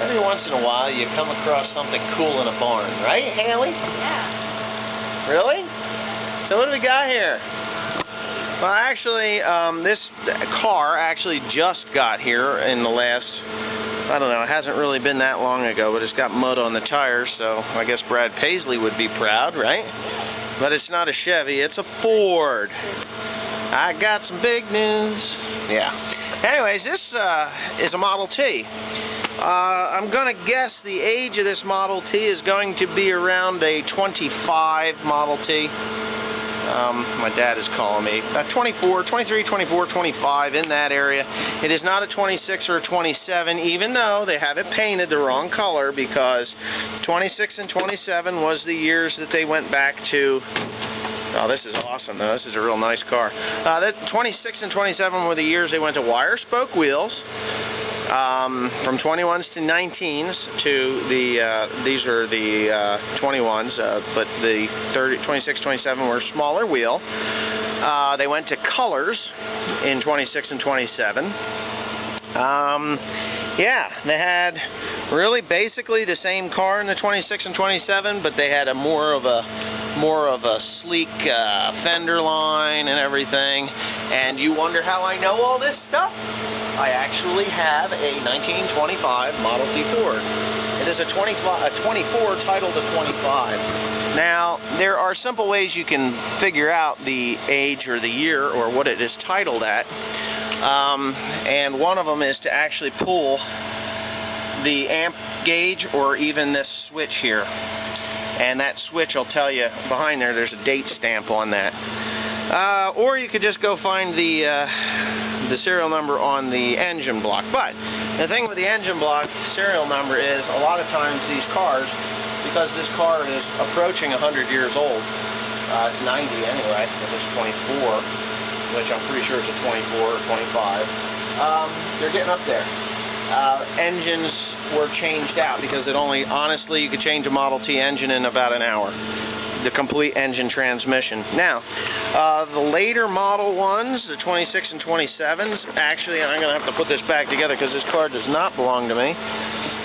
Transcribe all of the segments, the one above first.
Every once in a while you come across something cool in a barn, right, Haley? Yeah. Really? So what do we got here? Well, actually, this car actually just got here in the last, I don't know, it hasn't really been that long ago, but it's got mud on the tires, so I guess Brad Paisley would be proud, right? But it's not a Chevy, it's a Ford. I got some big news. Yeah. Anyways, this is a Model T. I'm going to guess the age of this Model T is going to be around a 25 Model T. My dad is calling me. About 24, 23, 24, 25, in that area. It is not a 26 or a 27, even though they have it painted the wrong color, because 26 and 27 was the years that they went back to. Oh, this is awesome, though. This is a real nice car. The 26 and 27 were the years they went to wire spoke wheels. From 21s to 19s to the, these are the 21s, but the 26, 27 were smaller wheel. They went to colors in 26 and 27. Yeah, they had really basically the same car in the 26 and 27, but they had a more of a sleek fender line and everything. And you wonder how I know all this stuff? I actually have a 1925 Model T Ford. It is a 24 titled a 25. Now, there are simple ways you can figure out the age or the year or what it is titled at. And one of them is to actually pull the amp gauge or even this switch here. And that switch will tell you behind there, there's a date stamp on that. Or you could just go find the serial number on the engine block. But the thing with the engine block serial number is a lot of times these cars, because this car is approaching 100 years old, it's 90 anyway, if it's 24, which I'm pretty sure it's a 24 or 25, they're getting up there. Engines were changed out because it only, honestly, you could change a Model T engine in about an hour. The complete engine transmission. Now, the later Model 1s, the 26 and 27s, actually, I'm going to have to put this back together because this car does not belong to me.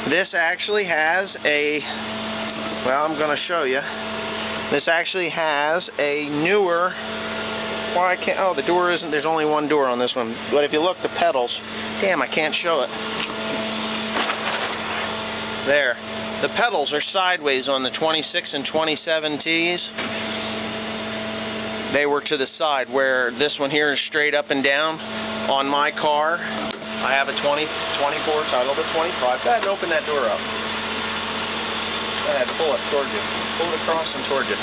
This actually has a, well, I'm going to show you. This actually has a newer, well, I can't, oh, the door isn't, there's only one door on this one. But if you look, the pedals, damn, I can't show it. There. The pedals are sideways on the 26 and 27 Ts. They were to the side, where this one here is straight up and down. On my car, I have a 24 titled a 25. Go ahead and open that door up. Go ahead, pull it toward you. Pull it across and toward you.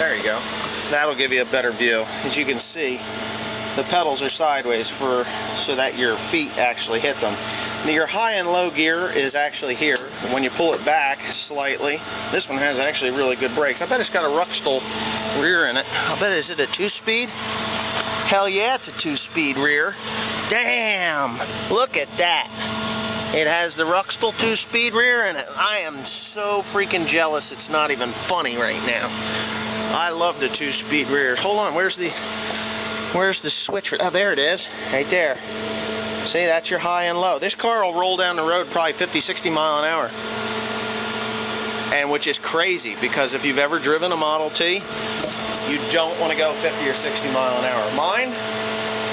There you go. That'll give you a better view. As you can see, the pedals are sideways so that your feet actually hit them. Now, your high and low gear is actually here. When you pull it back slightly, this one has actually really good brakes. I bet it's got a Ruxtol rear in it. I bet, is it a 2-speed? Hell yeah, it's a 2-speed rear. Damn! Look at that. It has the Ruxtol 2-speed rear in it. I am so freaking jealous, it's not even funny right now. I love the 2-speed rears. Hold on, where's the switch? Oh, there it is, right there. See, that's your high and low. This car will roll down the road probably 50, 60 mile an hour. And which is crazy, because if you've ever driven a Model T, you don't want to go 50 or 60 mile an hour. Mine,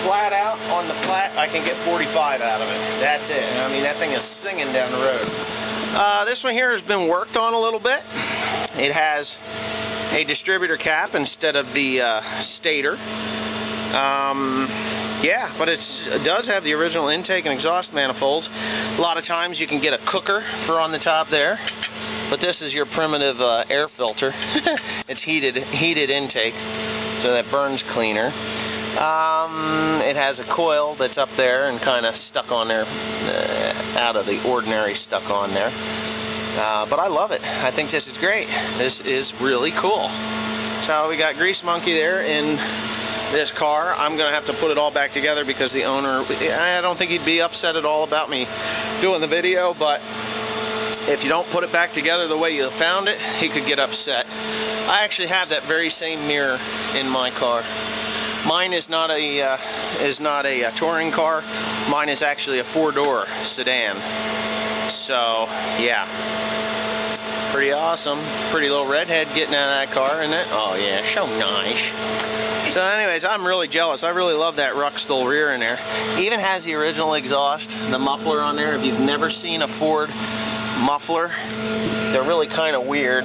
flat out, on the flat, I can get 45 out of it. That's it. I mean, that thing is singing down the road. This one here has been worked on a little bit. It has a distributor cap instead of the stator. Yeah, but it does have the original intake and exhaust manifolds. A lot of times you can get a cooker for on the top there, but this is your primitive air filter. It's heated intake, so that burns cleaner. It has a coil that's up there and kind of stuck on there, out of the ordinary stuck on there. But I love it. I think this is great. This is really cool. So we got Grease Monkey there in this car. I'm going to have to put it all back together because the owner, I don't think he'd be upset at all about me doing the video, but if you don't put it back together the way you found it, he could get upset. I actually have that very same mirror in my car. Mine is not a touring car. Mine is actually a 4-door sedan. So, yeah. Pretty awesome. Pretty little redhead getting out of that car, isn't it? Oh, yeah, so nice. So anyways, I'm really jealous. I really love that Ruxtol rear in there. Even has the original exhaust, the muffler on there. If you've never seen a Ford muffler, they're really kind of weird.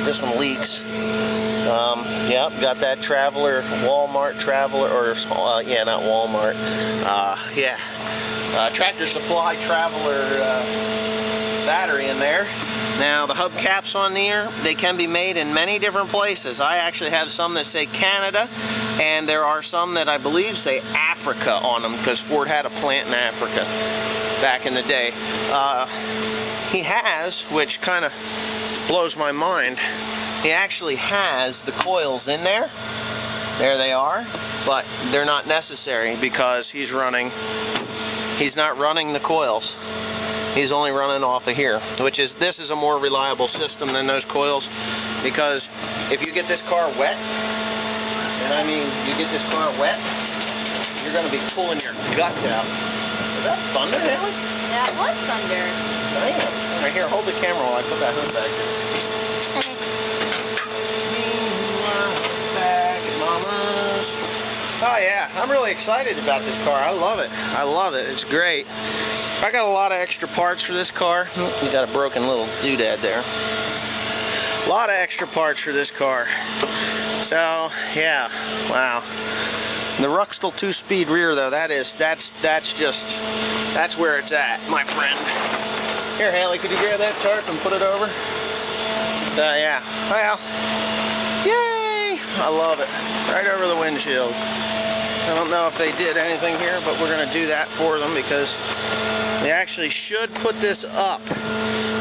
This one leaks. Yep, got that Traveler, Walmart Traveler, or yeah, not Walmart. Yeah, Tractor Supply Traveler battery in there. Now the hubcaps on there, they can be made in many different places. I actually have some that say Canada, and there are some that I believe say Africa on them, because Ford had a plant in Africa back in the day. He has, which kind of blows my mind, he actually has the coils in there. There they are, but they're not necessary because he's not running the coils. He's only running off of here, this is a more reliable system than those coils, because if you get this car wet, and I mean you get this car wet, you're going to be pulling your guts out. Is that thunder, Haley? That was thunder. Damn. Right here, hold the camera while I put that hood back here. Oh yeah, I'm really excited about this car. I love it. I love it. It's great. I got a lot of extra parts for this car. You got a broken little doodad there. A lot of extra parts for this car. So yeah, wow. The Ruxtol 2-speed rear though, that's where it's at, my friend. Here, Haley, could you grab that tarp and put it over? So yeah, well, yay! I love it. Right over the windshield. I don't know if they did anything here, but we're going to do that for them because they actually should put this up.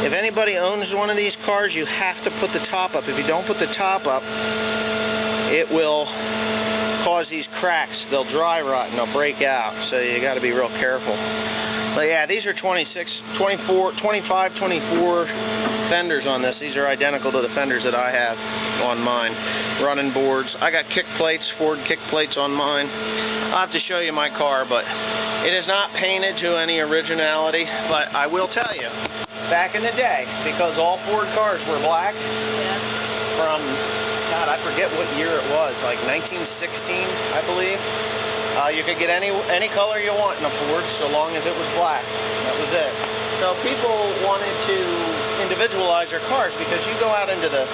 If anybody owns one of these cars, you have to put the top up. If you don't put the top up, it will cause these cracks. They'll dry rot and they'll break out, so you got to be real careful. But yeah, these are 25, 24 fenders on this. These are identical to the fenders that I have on mine. Running boards. I got kick plates, Ford kick plates on mine. I'll have to show you my car, but it is not painted to any originality. But I will tell you, back in the day, because all Ford cars were black, from, God, I forget what year it was, like 1916, I believe. You could get any color you want in a Ford, so long as it was black. That was it. So people wanted to individualize their cars, because you go out into a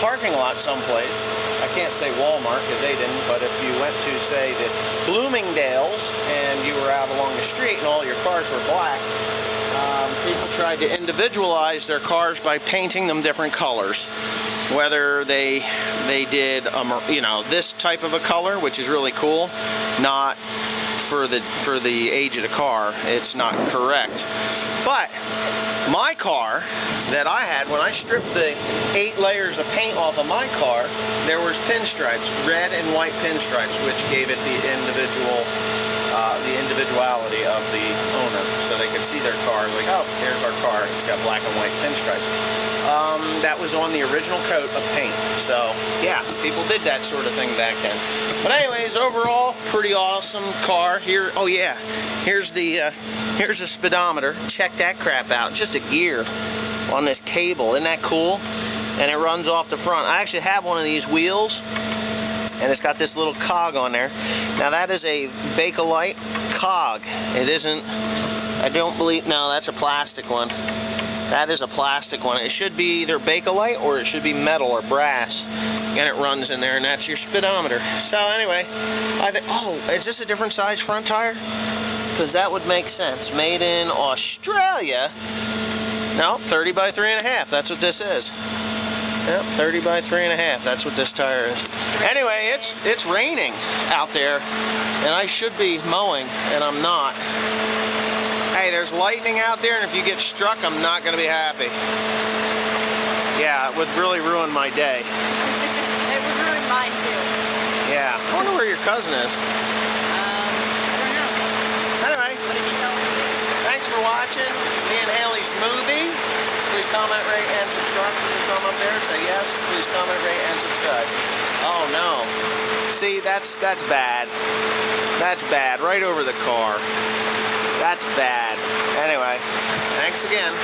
parking lot someplace. I can't say Walmart because they didn't, but if you went to, say, the Bloomingdale's and you were out along the street and all your cars were black, people tried to individualize their cars by painting them different colors. Whether they did this type of a color, which is really cool, not for the age of the car, it's not correct. But my car that I had, when I stripped the 8 layers of paint off of my car, there was pinstripes, red and white pinstripes, which gave it the individuality of the owner, so they could see their car like, oh, there's our car, it's got black and white pinstripes. That was on the original coat of paint. So yeah, people did that sort of thing back then. But anyways, overall, pretty awesome car. Here, oh yeah, here's the speedometer. Check that crap out. Just a gear on this cable. Isn't that cool? And it runs off the front. I actually have one of these wheels, and it's got this little cog on there. Now that is a Bakelite cog. It isn't, I don't believe, no, that's a plastic one. That is a plastic one. It should be either Bakelite or it should be metal or brass. And it runs in there, and that's your speedometer. So anyway, I think, oh, is this a different size front tire? Because that would make sense. Made in Australia. No, 30 by 3.5. That's what this is. Yep, 30 by 3.5. That's what this tire is. Anyway, it's raining out there, and I should be mowing, and I'm not. Hey, there's lightning out there, and if you get struck, I'm not going to be happy. Yeah, it would really ruin my day. It would ruin mine too. Yeah, I wonder where your cousin is. I don't know. Anyway, What did you tell me? thanks for watching me and Haley's movie. Please comment, rate, and subscribe. Please come up there, say yes. Please comment, rate, and subscribe. Oh no. See, that's bad. That's bad. Right over the car. That's bad. Anyway. Thanks again.